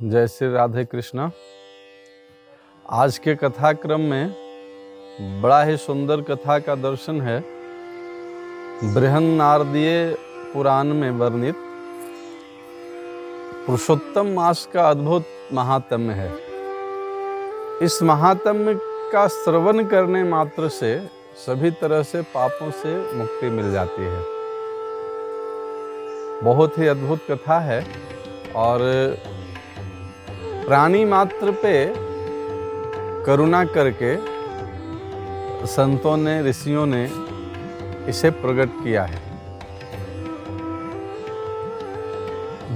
जय श्री राधे कृष्णा। आज के कथाक्रम में बड़ा ही सुंदर कथा का दर्शन है। बृहन्नारदीय पुराण में वर्णित पुरुषोत्तम मास का अद्भुत महात्म्य है। इस महात्म्य का श्रवण करने मात्र से सभी तरह से पापों से मुक्ति मिल जाती है। बहुत ही अद्भुत कथा है और प्राणी मात्र पे करुणा करके संतों ने, ऋषियों ने इसे प्रकट किया है।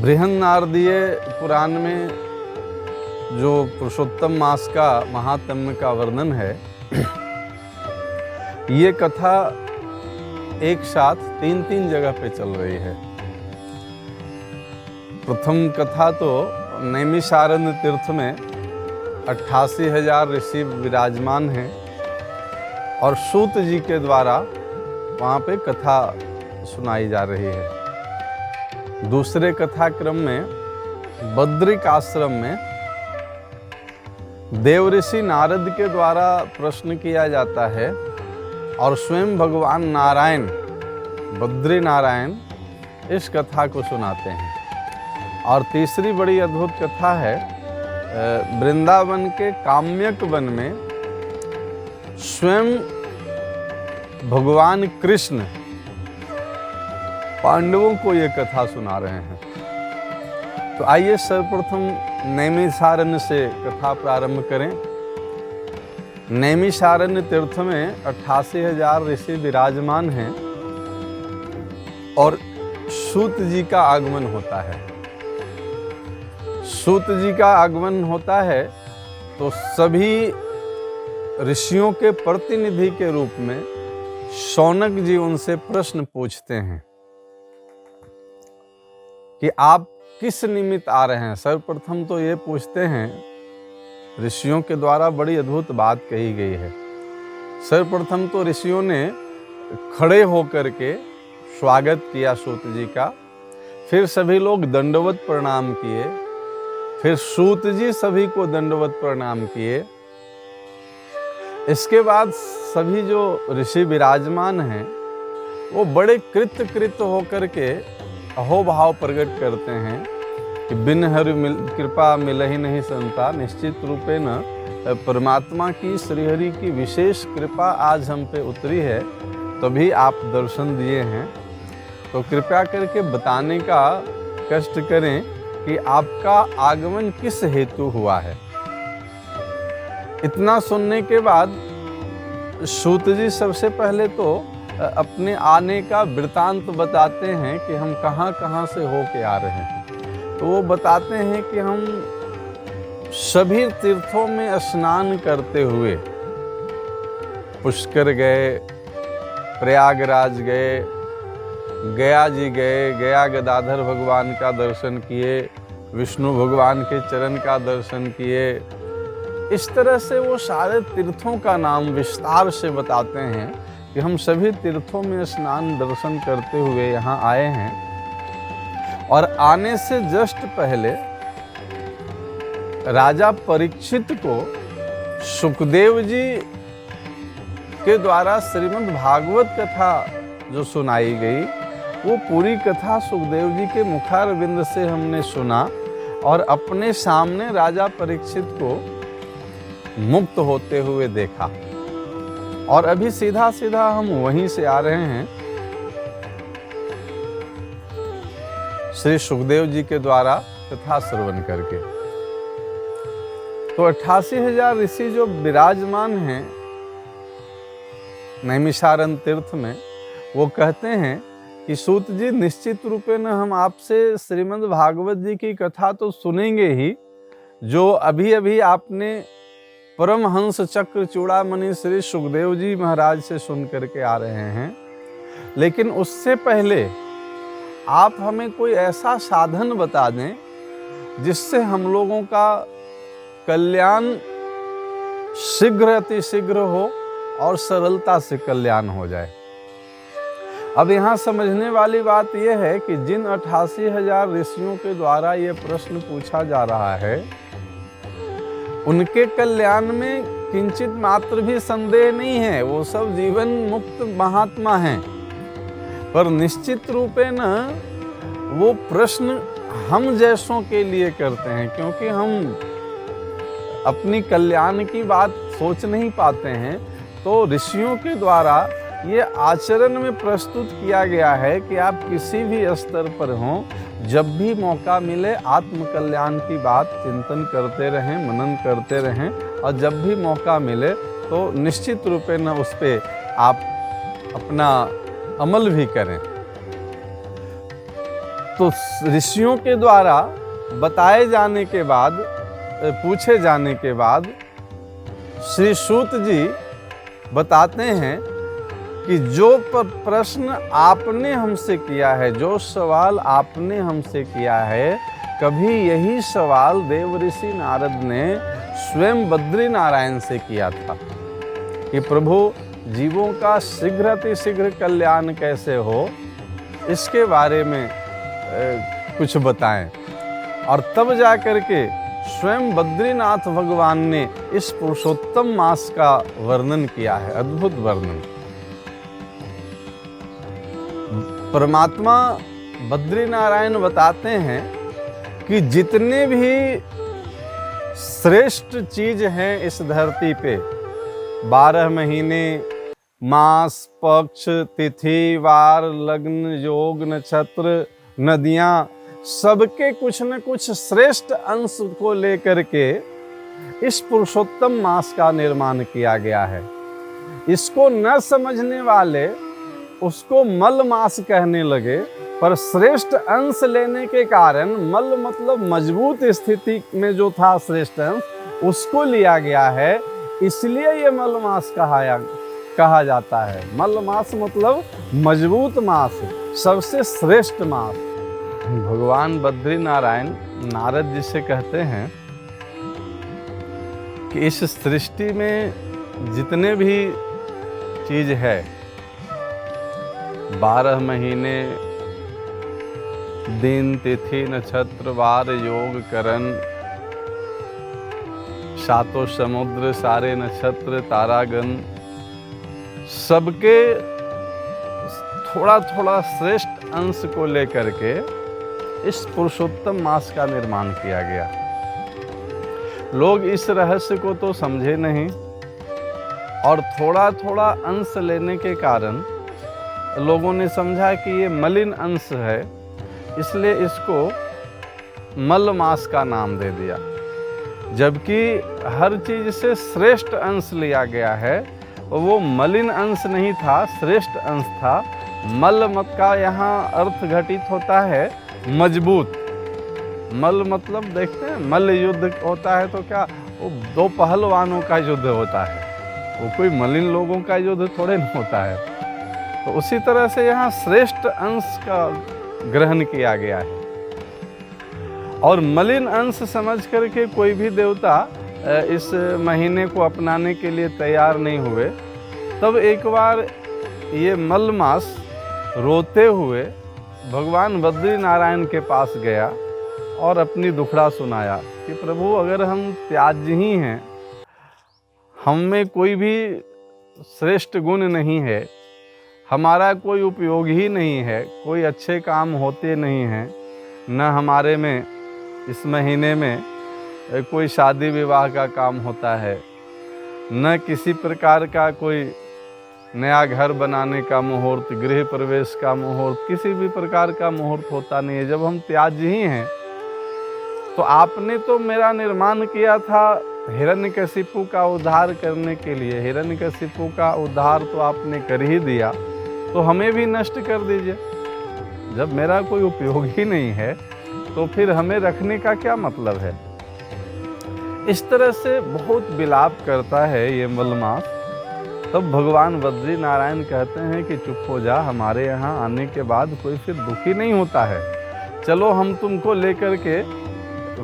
बृहन्नारदीय पुराण में जो पुरुषोत्तम मास का महात्म्य का वर्णन है, ये कथा एक साथ तीन जगह पे चल रही है। प्रथम कथा तो नैमिषारण्य तीर्थ में 88,000 ऋषि विराजमान हैं और सूत जी के द्वारा वहाँ पे कथा सुनाई जा रही है। दूसरे कथाक्रम में बद्रिक आश्रम में देव ऋषि नारद के द्वारा प्रश्न किया जाता है और स्वयं भगवान नारायण, बद्री नारायण इस कथा को सुनाते हैं। और तीसरी बड़ी अद्भुत कथा है, वृंदावन के काम्यक वन में स्वयं भगवान कृष्ण पांडवों को ये कथा सुना रहे हैं। तो आइए सर्वप्रथम नैमिषारण्य से कथा प्रारंभ करें। नैमिषारण्य तीर्थ में 88,000 ऋषि विराजमान हैं और सूत जी का आगमन होता है। सूत जी का आगमन होता है तो सभी ऋषियों के प्रतिनिधि के रूप में शौनक जी उनसे प्रश्न पूछते हैं कि आप किस निमित्त आ रहे हैं। सर्वप्रथम तो ये पूछते हैं, ऋषियों के द्वारा बड़ी अद्भुत बात कही गई है। सर्वप्रथम तो ऋषियों ने खड़े होकर के स्वागत किया सूत जी का, फिर सभी लोग दंडवत प्रणाम किए, फिर सूत जी सभी को दंडवत प्रणाम किए। इसके बाद सभी जो ऋषि विराजमान हैं वो बड़े कृत होकर के अहोभाव प्रकट करते हैं कि बिन हरि कृपा मिलहि नहीं संता। निश्चित रूपे न परमात्मा की, श्रीहरि की विशेष कृपा आज हम पे उतरी है, तभी आप दर्शन दिए हैं। तो कृपया करके बताने का कष्ट करें कि आपका आगमन किस हेतु हुआ है। इतना सुनने के बाद सूत जी सबसे पहले तो अपने आने का वृतांत बताते हैं कि हम कहाँ से होके आ रहे हैं। तो वो बताते हैं कि हम सभी तीर्थों में स्नान करते हुए पुष्कर गए, प्रयागराज गए, गया जी गए, गया गदाधर भगवान का दर्शन किए, विष्णु भगवान के चरण का दर्शन किए। इस तरह से वो सारे तीर्थों का नाम विस्तार से बताते हैं कि हम सभी तीर्थों में स्नान दर्शन करते हुए यहाँ आए हैं। और आने से जस्ट पहले राजा परीक्षित को सुखदेव जी के द्वारा श्रीमद् भागवत कथा जो सुनाई गई, वो पूरी कथा सुखदेव जी के मुखारविंद से हमने सुना और अपने सामने राजा परीक्षित को मुक्त होते हुए देखा। और अभी सीधा हम वहीं से आ रहे हैं, श्री सुखदेव जी के द्वारा कथा श्रवण करके। तो 88,000 ऋषि जो विराजमान हैं नैमिषारण्य तीर्थ में, वो कहते हैं कि सूत जी, निश्चित रूपे न हम आपसे श्रीमद् भागवत जी की कथा तो सुनेंगे ही, जो अभी आपने परमहंस चक्र चूड़ामणि श्री सुखदेव जी महाराज से सुन करके आ रहे हैं, लेकिन उससे पहले आप हमें कोई ऐसा साधन बता दें जिससे हम लोगों का कल्याण शीघ्र अतिशीघ्र हो और सरलता से कल्याण हो जाए। अब यहाँ समझने वाली बात यह है कि जिन 88,000 ऋषियों के द्वारा ये प्रश्न पूछा जा रहा है, उनके कल्याण में किंचित मात्र भी संदेह नहीं है। वो सब जीवन मुक्त महात्मा हैं, पर निश्चित रूपे न वो प्रश्न हम जैसों के लिए करते हैं, क्योंकि हम अपनी कल्याण की बात सोच नहीं पाते हैं। तो ऋषियों के द्वारा ये आचरण में प्रस्तुत किया गया है कि आप किसी भी स्तर पर हों, जब भी मौका मिले आत्म कल्याण की बात चिंतन करते रहें, मनन करते रहें, और जब भी मौका मिले तो निश्चित रूपे न उस पर आप अपना अमल भी करें। तो ऋषियों के द्वारा बताए जाने के बाद, पूछे जाने के बाद श्री सूत जी बताते हैं कि जो प्रश्न आपने हमसे किया है, जो सवाल आपने हमसे किया है, कभी यही सवाल देव ऋषि नारद ने स्वयं बद्री नारायण से किया था कि प्रभु जीवों का शीघ्र अतिशीघ्र कल्याण कैसे हो, इसके बारे में कुछ बताएं। और तब जा कर के स्वयं बद्रीनाथ भगवान ने इस पुरुषोत्तम मास का वर्णन किया है, अद्भुत वर्णन। परमात्मा बद्री नारायण बताते हैं कि जितने भी श्रेष्ठ चीज हैं इस धरती पे, 12 महीने, मास, पक्ष, तिथि, वार, लग्न, योग, नक्षत्र, नदियां, सबके कुछ न कुछ श्रेष्ठ अंश को लेकर के इस पुरुषोत्तम मास का निर्माण किया गया है। इसको न समझने वाले उसको मल मास कहने लगे, पर श्रेष्ठ अंश लेने के कारण मल मतलब मजबूत स्थिति में जो था श्रेष्ठ अंश, उसको लिया गया है, इसलिए ये मल मास कहा जाता है। मल मास मतलब मजबूत मास, सबसे श्रेष्ठ मास। भगवान बद्री नारायण नारद जी से कहते हैं कि इस सृष्टि में जितने भी चीज है, 12 महीने, दिन, तिथि, नक्षत्र, वार, योग, करण, सातों समुद्र, सारे नक्षत्र, तारागण, सबके थोड़ा थोड़ा श्रेष्ठ अंश को लेकर के इस पुरुषोत्तम मास का निर्माण किया गया। लोग इस रहस्य को तो समझे नहीं, और थोड़ा थोड़ा अंश लेने के कारण लोगों ने समझा कि ये मलिन अंश है, इसलिए इसको मल मास का नाम दे दिया। जबकि हर चीज से श्रेष्ठ अंश लिया गया है, वो मलिन अंश नहीं था, श्रेष्ठ अंश था। मल मत का यहाँ अर्थ घटित होता है मजबूत। मल मतलब देखते हैं मल्ल युद्ध होता है तो क्या वो दो पहलवानों का युद्ध होता है, वो कोई मलिन लोगों का युद्ध थोड़े नहीं होता है। तो उसी तरह से यहाँ श्रेष्ठ अंश का ग्रहण किया गया है। और मलिन अंश समझ करके कोई भी देवता इस महीने को अपनाने के लिए तैयार नहीं हुए। तब एक बार ये मल मास रोते हुए भगवान बद्री नारायण के पास गया और अपनी दुखड़ा सुनाया कि प्रभु, अगर हम त्याज्य ही हैं, हम में कोई भी श्रेष्ठ गुण नहीं है, हमारा कोई उपयोग ही नहीं है, कोई अच्छे काम होते नहीं हैं, न हमारे में इस महीने में कोई शादी विवाह का काम होता है, न किसी प्रकार का कोई नया घर बनाने का मुहूर्त, गृह प्रवेश का मुहूर्त, किसी भी प्रकार का मुहूर्त होता नहीं है। जब हम त्याज्य ही हैं, तो आपने तो मेरा निर्माण किया था हिरण्यकशिपु का उद्धार करने के लिए। हिरण्यकशिपु का उद्धार तो आपने कर ही दिया, तो हमें भी नष्ट कर दीजिए। जब मेरा कोई उपयोग ही नहीं है, तो फिर हमें रखने का क्या मतलब है। इस तरह से बहुत विलाप करता है ये मलमास। तब भगवान बद्री नारायण कहते हैं कि चुप हो जा, हमारे यहाँ आने के बाद कोई फिर दुखी नहीं होता है। चलो हम तुमको लेकर के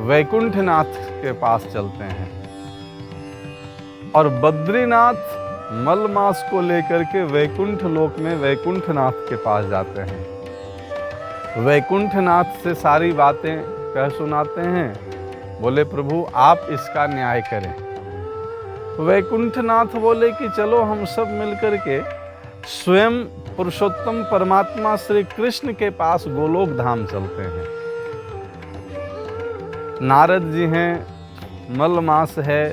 वैकुंठनाथ के पास चलते हैं। और बद्रीनाथ मल मास को लेकर के वैकुंठ लोक में वैकुंठनाथ के पास जाते हैं। वैकुंठनाथ से सारी बातें कह सुनाते हैं। बोले प्रभु आप इसका न्याय करें। वैकुंठनाथ बोले कि चलो हम सब मिलकर के स्वयं पुरुषोत्तम परमात्मा श्री कृष्ण के पास गोलोक धाम चलते हैं। नारद जी हैं, मलमास है,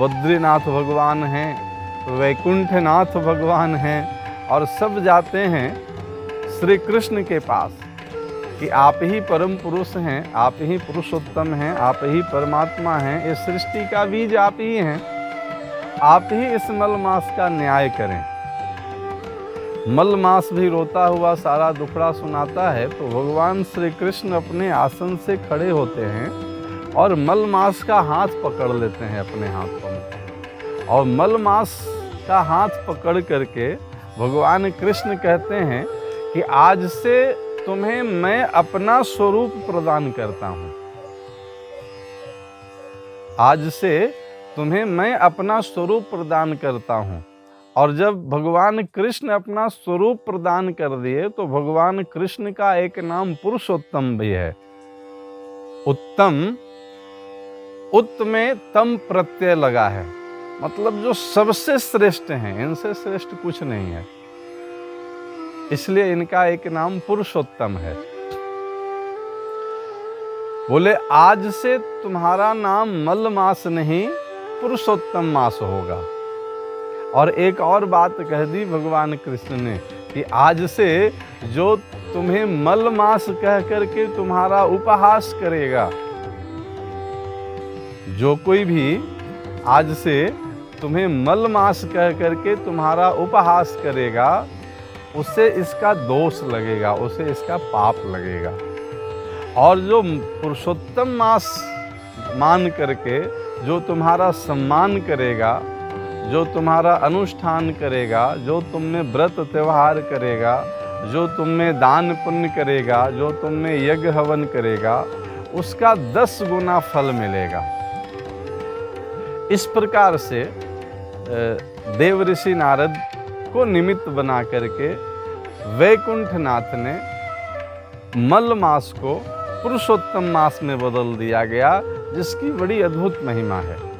बद्रीनाथ भगवान हैं, वैकुंठनाथ भगवान हैं और सब जाते हैं श्री कृष्ण के पास कि आप ही परम पुरुष हैं, आप ही पुरुषोत्तम हैं, आप ही परमात्मा हैं, इस सृष्टि का बीज आप ही हैं, आप ही इस मलमास का न्याय करें। मलमास भी रोता हुआ सारा दुखड़ा सुनाता है तो भगवान श्री कृष्ण अपने आसन से खड़े होते हैं और मलमास का हाथ पकड़ लेते हैं अपने हाथों में। और मलमास का हाथ पकड़ करके भगवान कृष्ण कहते हैं कि आज से तुम्हें मैं अपना स्वरूप प्रदान करता हूं। आज से तुम्हें मैं अपना स्वरूप प्रदान करता हूं। और जब भगवान कृष्ण अपना स्वरूप प्रदान कर दिए तो भगवान कृष्ण का एक नाम पुरुषोत्तम भी है। उत्तम, उत में तम प्रत्यय लगा है, मतलब जो सबसे श्रेष्ठ हैं, इनसे श्रेष्ठ कुछ नहीं है, इसलिए इनका एक नाम पुरुषोत्तम है। बोले आज से तुम्हारा नाम मलमास नहीं पुरुषोत्तम मास होगा। और एक और बात कह दी भगवान कृष्ण ने कि आज से जो तुम्हें मलमास कह करके तुम्हारा उपहास करेगा, जो कोई भी आज से तुम्हें मलमास कह करके तुम्हारा उपहास करेगा, उससे इसका दोष लगेगा, उसे इसका पाप लगेगा। और जो पुरुषोत्तम मास मान करके जो तुम्हारा सम्मान करेगा, जो तुम्हारा अनुष्ठान करेगा, जो तुम में व्रत त्योहार करेगा, जो तुम में दान पुण्य करेगा, जो तुम में यज्ञ हवन करेगा, उसका 10 गुना फल मिलेगा। इस प्रकार से देव ऋषि नारद को निमित्त बना करके वैकुंठनाथ ने मल मास को पुरुषोत्तम मास में बदल दिया गया, जिसकी बड़ी अद्भुत महिमा है।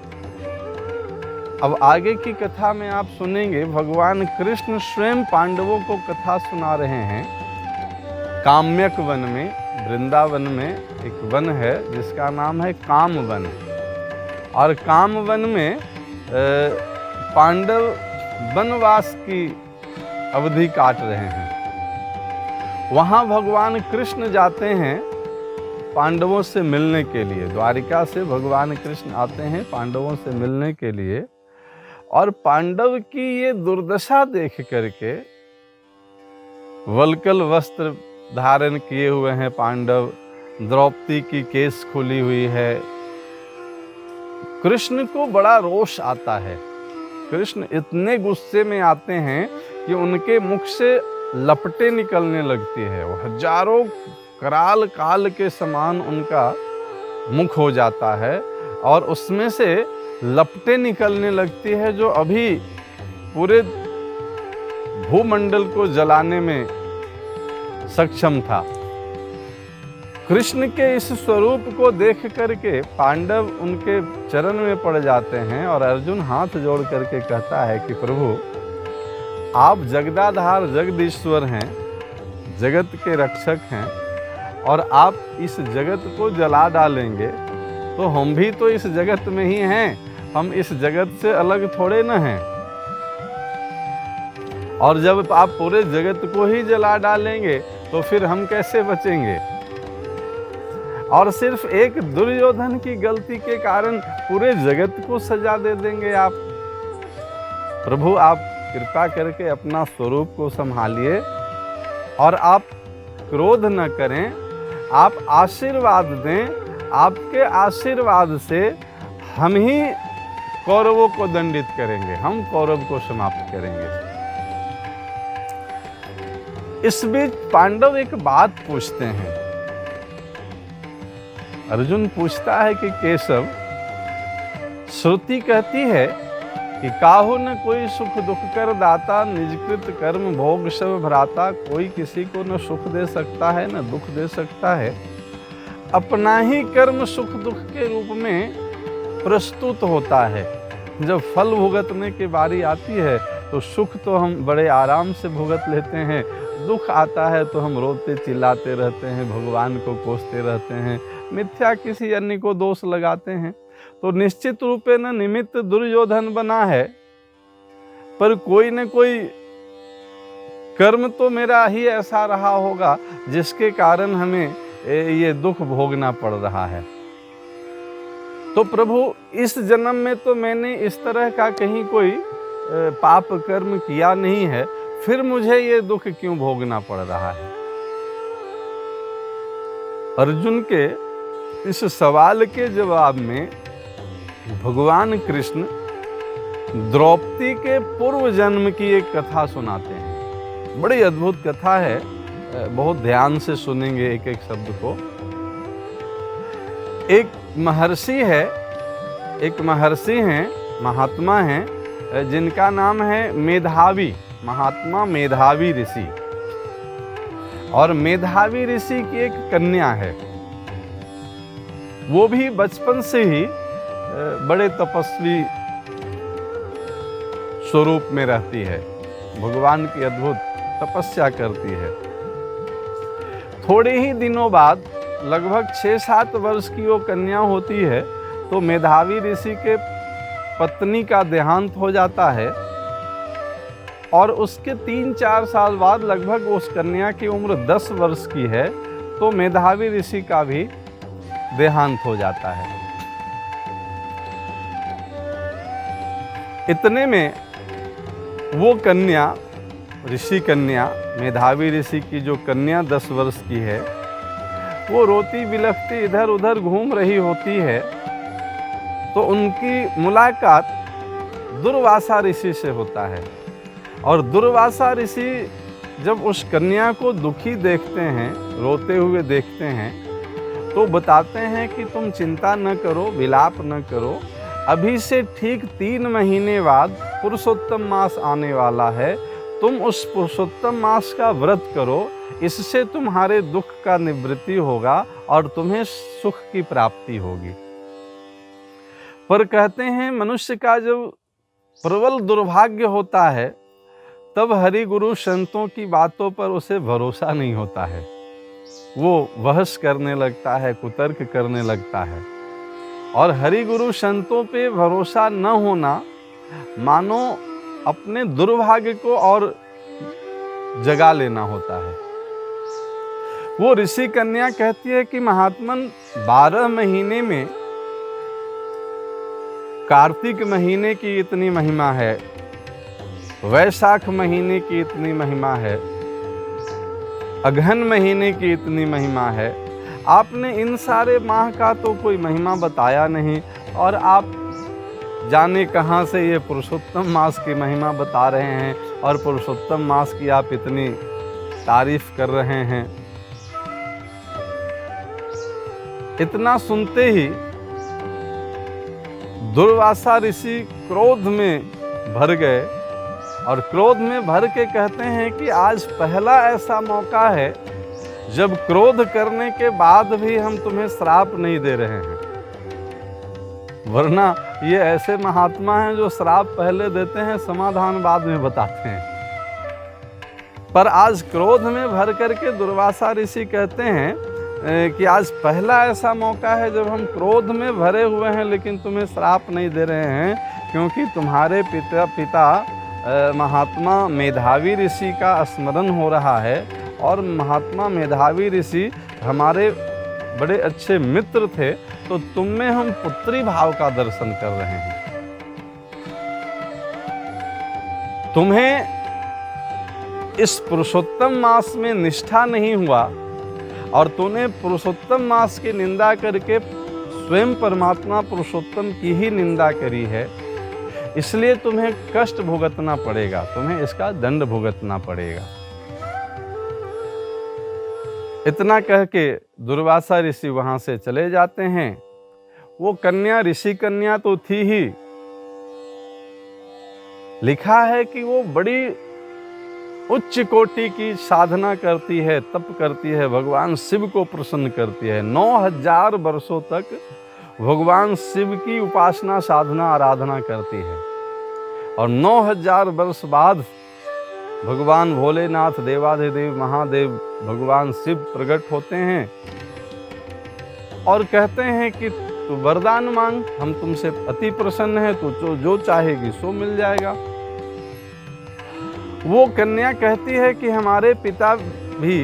अब आगे की कथा में आप सुनेंगे भगवान कृष्ण स्वयं पांडवों को कथा सुना रहे हैं। काम्यक वन में, वृंदावन में एक वन है जिसका नाम है काम वन। और काम वन में पांडव वनवास की अवधि काट रहे हैं। वहाँ भगवान कृष्ण जाते हैं पांडवों से मिलने के लिए। द्वारिका से भगवान कृष्ण आते हैं पांडवों से मिलने के लिए। और पांडव की ये दुर्दशा देख करके, वल्कल वस्त्र धारण किए हुए हैं पांडव, द्रौपदी की केस खुली हुई है, कृष्ण को बड़ा रोष आता है। कृष्ण इतने गुस्से में आते हैं कि उनके मुख से लपटें निकलने लगती है। वो हजारों कराल काल के समान उनका मुख हो जाता है और उसमें से लपटें निकलने लगती है जो अभी पूरे भूमंडल को जलाने में सक्षम था। कृष्ण के इस स्वरूप को देख करके पांडव उनके चरण में पड़ जाते हैं और अर्जुन हाथ जोड़ करके कहता है कि प्रभु आप जगदाधार जगदीश्वर हैं, जगत के रक्षक हैं और आप इस जगत को जला डालेंगे तो हम भी तो इस जगत में ही हैं, हम इस जगत से अलग थोड़े न हैं। और जब आप पूरे जगत को ही जला डालेंगे तो फिर हम कैसे बचेंगे। और सिर्फ एक दुर्योधन की गलती के कारण पूरे जगत को सजा दे देंगे आप। प्रभु आप कृपा करके अपना स्वरूप को संभालिए और आप क्रोध न करें, आप आशीर्वाद दें। आपके आशीर्वाद से हम ही कौरवों को दंडित करेंगे, हम कौरव को समाप्त करेंगे। इस बीच पांडव एक बात पूछते हैं। अर्जुन पूछता है कि केशव, श्रुति कहती है कि काहू न कोई सुख दुख कर दाता, निजकृत कर्म भोग सब भ्राता। कोई किसी को न सुख दे सकता है न दुख दे सकता है, अपना ही कर्म सुख दुख के रूप में प्रस्तुत होता है। जब फल भुगतने की बारी आती है तो सुख तो हम बड़े आराम से भुगत लेते हैं, दुख आता है तो हम रोते चिल्लाते रहते हैं, भगवान को कोसते रहते हैं, मिथ्या किसी अन्य को दोष लगाते हैं। तो निश्चित रूपे न निमित्त दुर्योधन बना है, पर कोई न कोई कर्म तो मेरा ही ऐसा रहा होगा जिसके कारण हमें ये दुख भोगना पड़ रहा है। तो प्रभु इस जन्म में तो मैंने इस तरह का कहीं कोई पाप कर्म किया नहीं है, फिर मुझे ये दुख क्यों भोगना पड़ रहा है। अर्जुन के इस सवाल के जवाब में भगवान कृष्ण द्रौपदी के पूर्व जन्म की एक कथा सुनाते हैं। बड़ी अद्भुत कथा है, बहुत ध्यान से सुनेंगे एक एक शब्द को। एक महर्षि हैं, महात्मा हैं, जिनका नाम है मेधावी, महात्मा मेधावी ऋषि। और मेधावी ऋषि की एक कन्या है, वो भी बचपन से ही बड़े तपस्वी स्वरूप में रहती है, भगवान की अद्भुत तपस्या करती है। थोड़े ही दिनों बाद, लगभग 6-7 वर्ष की वो कन्या होती है, तो मेधावी ऋषि के पत्नी का देहांत हो जाता है। और उसके 3-4 साल बाद, लगभग उस कन्या की उम्र 10 वर्ष की है, तो मेधावी ऋषि का भी देहांत हो जाता है। इतने में वो कन्या, ऋषि कन्या, मेधावी ऋषि की जो कन्या 10 वर्ष की है, वो रोती बिलखती इधर उधर घूम रही होती है। तो उनकी मुलाकात दुर्वासा ऋषि से होता है। और दुर्वासा ऋषि जब उस कन्या को दुखी देखते हैं, रोते हुए देखते हैं, तो बताते हैं कि तुम चिंता न करो, विलाप न करो, अभी से ठीक 3 महीने बाद पुरुषोत्तम मास आने वाला है, तुम उस पुरुषोत्तम मास का व्रत करो, इससे तुम्हारे दुख का निवृत्ति होगा और तुम्हें सुख की प्राप्ति होगी। पर कहते हैं मनुष्य का जब प्रबल दुर्भाग्य होता है, तब हरि गुरु संतों की बातों पर उसे भरोसा नहीं होता है, वो बहस करने लगता है, कुतर्क करने लगता है। और हरि गुरु संतों पे भरोसा न होना मानो अपने दुर्भाग्य को और जगा लेना होता है। वो ऋषि कन्या कहती है कि महात्मन, 12 महीने में कार्तिक महीने की इतनी महिमा है, वैशाख महीने की इतनी महिमा है, अगहन महीने की इतनी महिमा है, आपने इन सारे माह का तो कोई महिमा बताया नहीं, और आप जाने कहाँ से ये पुरुषोत्तम मास की महिमा बता रहे हैं, और पुरुषोत्तम मास की आप इतनी तारीफ कर रहे हैं। इतना सुनते ही दुर्वासा ऋषि क्रोध में भर गए, और क्रोध में भर के कहते हैं कि आज पहला ऐसा मौका है जब क्रोध करने के बाद भी हम तुम्हें श्राप नहीं दे रहे हैं। वरना ये ऐसे महात्मा हैं जो श्राप पहले देते हैं, समाधान बाद में बताते हैं। पर आज क्रोध में भर करके दुर्वासा ऋषि कहते हैं कि आज पहला ऐसा मौका है जब हम क्रोध में भरे हुए हैं, लेकिन तुम्हें श्राप नहीं दे रहे हैं, क्योंकि तुम्हारे पिता महात्मा मेधावी ऋषि का स्मरण हो रहा है। और महात्मा मेधावी ऋषि हमारे बड़े अच्छे मित्र थे, तो तुम में हम पुत्री भाव का दर्शन कर रहे हैं। तुम्हें इस पुरुषोत्तम मास में निष्ठा नहीं हुआ, और तूने पुरुषोत्तम मास की निंदा करके स्वयं परमात्मा पुरुषोत्तम की ही निंदा करी है, इसलिए तुम्हें कष्ट भुगतना पड़ेगा, तुम्हें इसका दंड भुगतना पड़ेगा। इतना कह के दुर्वासा ऋषि वहाँ से चले जाते हैं। वो कन्या, ऋषि कन्या तो थी ही, लिखा है कि वो बड़ी उच्च कोटि की साधना करती है, तप करती है, भगवान शिव को प्रसन्न करती है। 9000 वर्षों तक भगवान शिव की उपासना, साधना, आराधना करती है। और 9000 वर्ष बाद भगवान भोलेनाथ, देवाधिदेव महादेव भगवान शिव प्रकट होते हैं और कहते हैं कि तू वरदान मांग, हम तुमसे अति प्रसन्न है, तू जो चाहेगी सो मिल जाएगा। वो कन्या कहती है कि हमारे पिता भी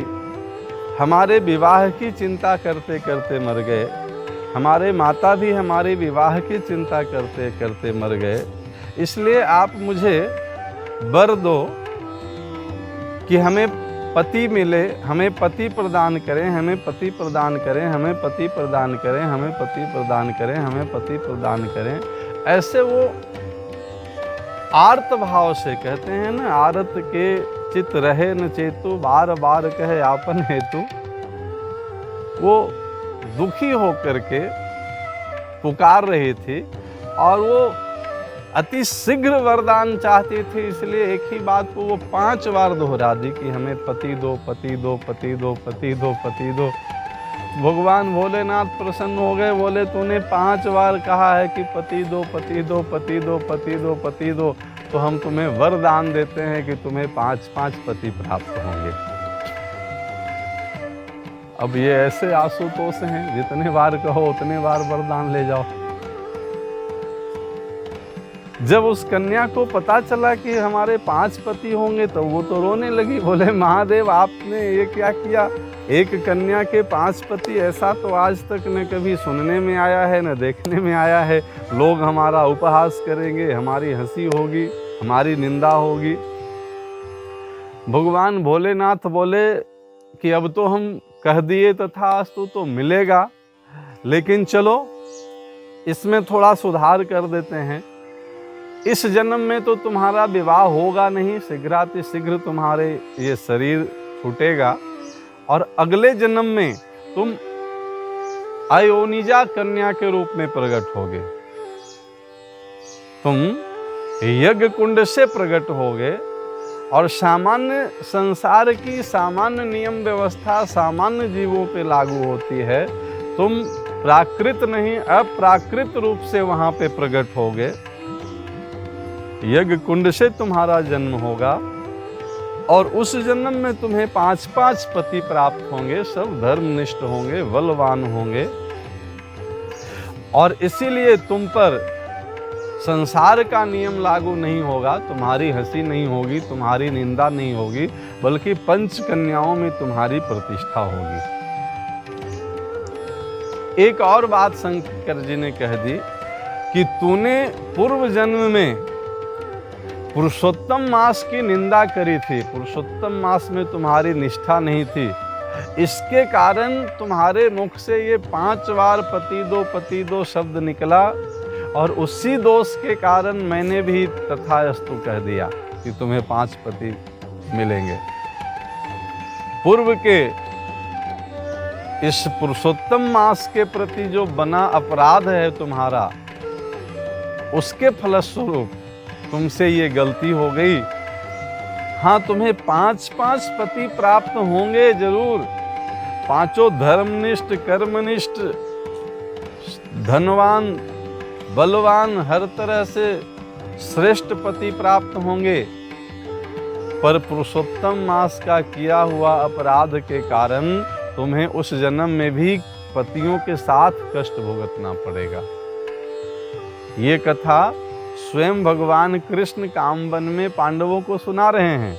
हमारे विवाह की चिंता करते करते मर गए, हमारे माता भी हमारे विवाह की चिंता करते करते मर गए, इसलिए आप मुझे वर दो कि हमें पति मिले, हमें पति प्रदान करें, हमें पति प्रदान करें, हमें पति प्रदान करें, हमें पति प्रदान करें, हमें पति प्रदान करें। ऐसे वो आर्त भाव से कहते हैं ना, आरत के चित रहे न चेतु, बार बार कहे आपन हेतु। वो दुखी होकर के पुकार रही थी और वो अति शीघ्र वरदान चाहती थी, इसलिए एक ही बात को वो 5 बार दोहरा दी कि हमें पति दो, पति दो, पति दो, पति दो, पति दो। भगवान भोलेनाथ प्रसन्न हो गए, बोले तूने 5 बार कहा है कि पति दो, पति दो, पति दो, पति दो, पति दो, तो हम तुम्हें वरदान देते हैं कि तुम्हें 5-5 पति प्राप्त होंगे। अब ये ऐसे आशुतोष हैं, जितने बार कहो उतने बार वरदान ले जाओ। जब उस कन्या को पता चला कि हमारे 5 पति होंगे तो वो तो रोने लगी, बोले महादेव आपने ये क्या किया, एक कन्या के 5 पति, ऐसा तो आज तक न कभी सुनने में आया है न देखने में आया है। लोग हमारा उपहास करेंगे, हमारी हंसी होगी, हमारी निंदा होगी। भगवान भोलेनाथ बोले कि अब तो हम कह दिए तथास्तु, तो मिलेगा, लेकिन चलो इसमें थोड़ा सुधार कर देते हैं। इस जन्म में तो तुम्हारा विवाह होगा नहीं, शीघ्रातिशीघ्र तुम्हारे ये शरीर छूटेगा और अगले जन्म में तुम अयोनिजा कन्या के रूप में प्रकट होगे। तुम यज्ञ कुंड से प्रकट होगे और सामान्य संसार की सामान्य नियम व्यवस्था सामान्य जीवों पे लागू होती है। तुम प्राकृत नहीं अप्राकृत रूप से वहां पे प्रकट होगे। यज्ञ कुंड से तुम्हारा जन्म होगा और उस जन्म में तुम्हें 5-5 पति प्राप्त होंगे, सब धर्मनिष्ठ होंगे, बलवान होंगे। और इसीलिए तुम पर संसार का नियम लागू नहीं होगा, तुम्हारी हंसी नहीं होगी, तुम्हारी निंदा नहीं होगी, बल्कि 5 कन्याओं में तुम्हारी प्रतिष्ठा होगी। एक और बात शंकर जी ने कह दी कि तूने पूर्व जन्म में पुरुषोत्तम मास की निंदा करी थी, पुरुषोत्तम मास में तुम्हारी निष्ठा नहीं थी, इसके कारण तुम्हारे मुख से ये 5 बार पति दो शब्द निकला और उसी दोष के कारण मैंने भी तथास्तु कह दिया कि तुम्हें 5 पति मिलेंगे। पूर्व के इस पुरुषोत्तम मास के प्रति जो बना अपराध है तुम्हारा, उसके फलस्वरूप तुमसे ये गलती हो गई। हाँ, तुम्हें 5-5 पति प्राप्त होंगे जरूर, 5 धर्मनिष्ठ, कर्मनिष्ठ, धनवान, बलवान, हर तरह से श्रेष्ठ पति प्राप्त होंगे। पर पुरुषोत्तम मास का किया हुआ अपराध के कारण तुम्हें उस जन्म में भी पतियों के साथ कष्ट भुगतना पड़ेगा। ये कथा स्वयं भगवान कृष्ण कामवन में पांडवों को सुना रहे हैं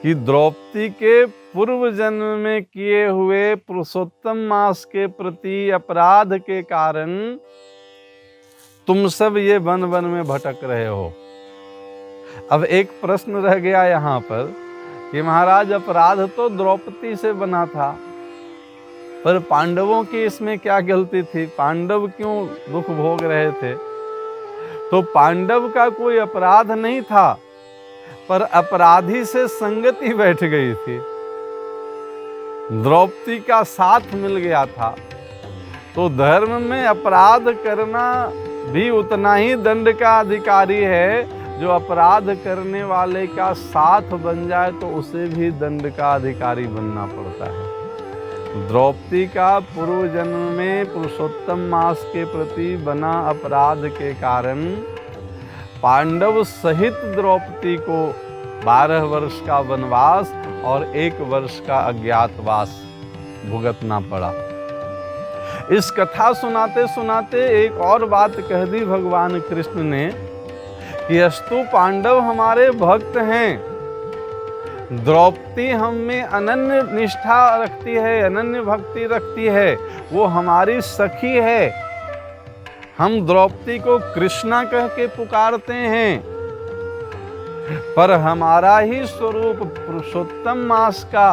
कि द्रौपदी के पूर्व जन्म में किए हुए पुरुषोत्तम मास के प्रति अपराध के कारण तुम सब ये वन वन में भटक रहे हो। अब एक प्रश्न रह गया यहाँ पर कि महाराज अपराध तो द्रौपदी से बना था, पर पांडवों की इसमें क्या गलती थी? पांडव क्यों दुख भोग रहे थे? तो पांडव का कोई अपराध नहीं था, पर अपराधी से संगति बैठ गई थी, द्रौपदी का साथ मिल गया था। तो धर्म में अपराध करना भी उतना ही दंड का अधिकारी है। जो अपराध करने वाले का साथ बन जाए तो उसे भी दंड का अधिकारी बनना पड़ता है। द्रौपदी का पूर्व जन्म में पुरुषोत्तम मास के प्रति बना अपराध के कारण पांडव सहित द्रौपदी को 12 वर्ष का वनवास और 1 वर्ष का अज्ञातवास भुगतना पड़ा। इस कथा सुनाते सुनाते एक और बात कह दी भगवान कृष्ण ने कि अस्तु पांडव हमारे भक्त हैं, द्रौपदी हम में अनन्य निष्ठा रखती है, अनन्य भक्ति रखती है, वो हमारी सखी है। हम द्रौपदी को कृष्णा कह के पुकारते हैं, पर हमारा ही स्वरूप पुरुषोत्तम मास का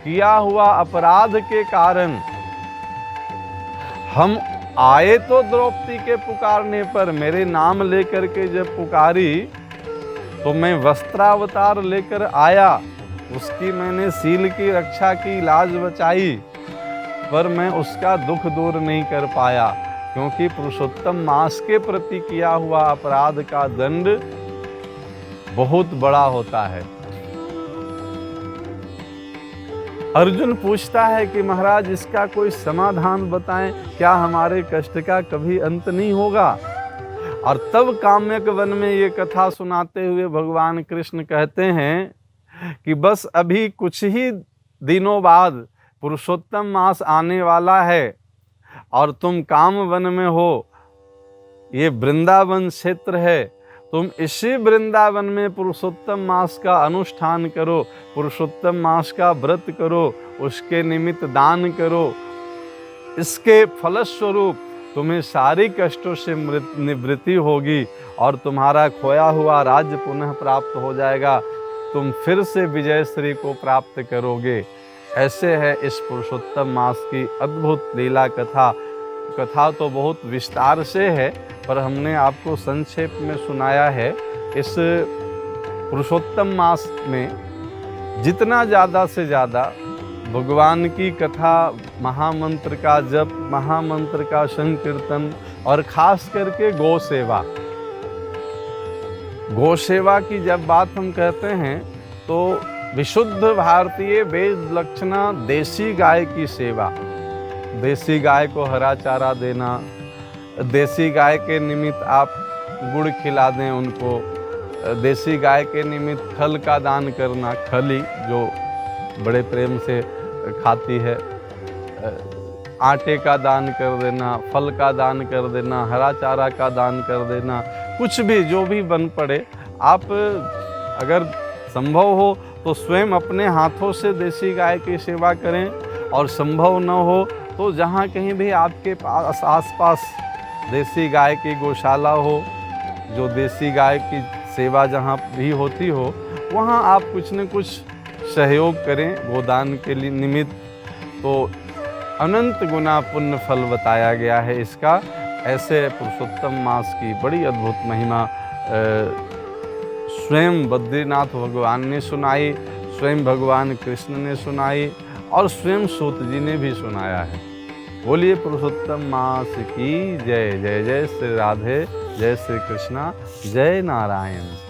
किया हुआ अपराध के कारण हम आए तो द्रौपदी के पुकारने पर, मेरे नाम लेकर के जब पुकारी तो मैं वस्त्रावतार लेकर आया, उसकी मैंने सील की रक्षा की, लाज बचाई, पर मैं उसका दुख दूर नहीं कर पाया, क्योंकि पुरुषोत्तम मास के प्रति किया हुआ अपराध का दंड बहुत बड़ा होता है। अर्जुन पूछता है कि महाराज इसका कोई समाधान बताएं, क्या हमारे कष्ट का कभी अंत नहीं होगा? और तब काम्यक वन में ये कथा सुनाते हुए भगवान कृष्ण कहते हैं कि बस अभी कुछ ही दिनों बाद पुरुषोत्तम मास आने वाला है और तुम काम वन में हो, ये वृंदावन क्षेत्र है, तुम इसी वृंदावन में पुरुषोत्तम मास का अनुष्ठान करो, पुरुषोत्तम मास का व्रत करो, उसके निमित्त दान करो। इसके फलस्वरूप तुम्हें सारी कष्टों से निवृत्ति होगी और तुम्हारा खोया हुआ राज्य पुनः प्राप्त हो जाएगा, तुम फिर से विजय श्री को प्राप्त करोगे। ऐसे है इस पुरुषोत्तम मास की अद्भुत लीला कथा। कथा तो बहुत विस्तार से है, पर हमने आपको संक्षेप में सुनाया है। इस पुरुषोत्तम मास में जितना ज़्यादा से ज़्यादा भगवान की कथा, महामंत्र का जप, महामंत्र का संकीर्तन और खास करके गौ सेवा। गौ सेवा की जब बात हम कहते हैं तो विशुद्ध भारतीय वेद लक्षणा देसी गाय की सेवा, देसी गाय को हरा चारा देना, देसी गाय के निमित्त आप गुड़ खिला दें उनको, देसी गाय के निमित्त खल का दान करना, खली जो बड़े प्रेम से खाती है, आटे का दान कर देना, फल का दान कर देना, हरा चारा का दान कर देना, कुछ भी जो भी बन पड़े। आप अगर संभव हो तो स्वयं अपने हाथों से देसी गाय की सेवा करें, और संभव न हो तो जहाँ कहीं भी आपके पास आसपास देसी गाय की गौशाला हो, जो देसी गाय की सेवा जहाँ भी होती हो, वहाँ आप कुछ न कुछ सहयोग करें गोदान के लिए निमित्त, तो अनंत गुना पुण्य फल बताया गया है इसका। ऐसे पुरुषोत्तम मास की बड़ी अद्भुत महिमा स्वयं बद्रीनाथ भगवान ने सुनाई, स्वयं भगवान कृष्ण ने सुनाई और स्वयं सूत जी ने भी सुनाया है। बोलिए पुरुषोत्तम मास की जय। जय जय श्री राधे, जय श्री कृष्णा, जय नारायण।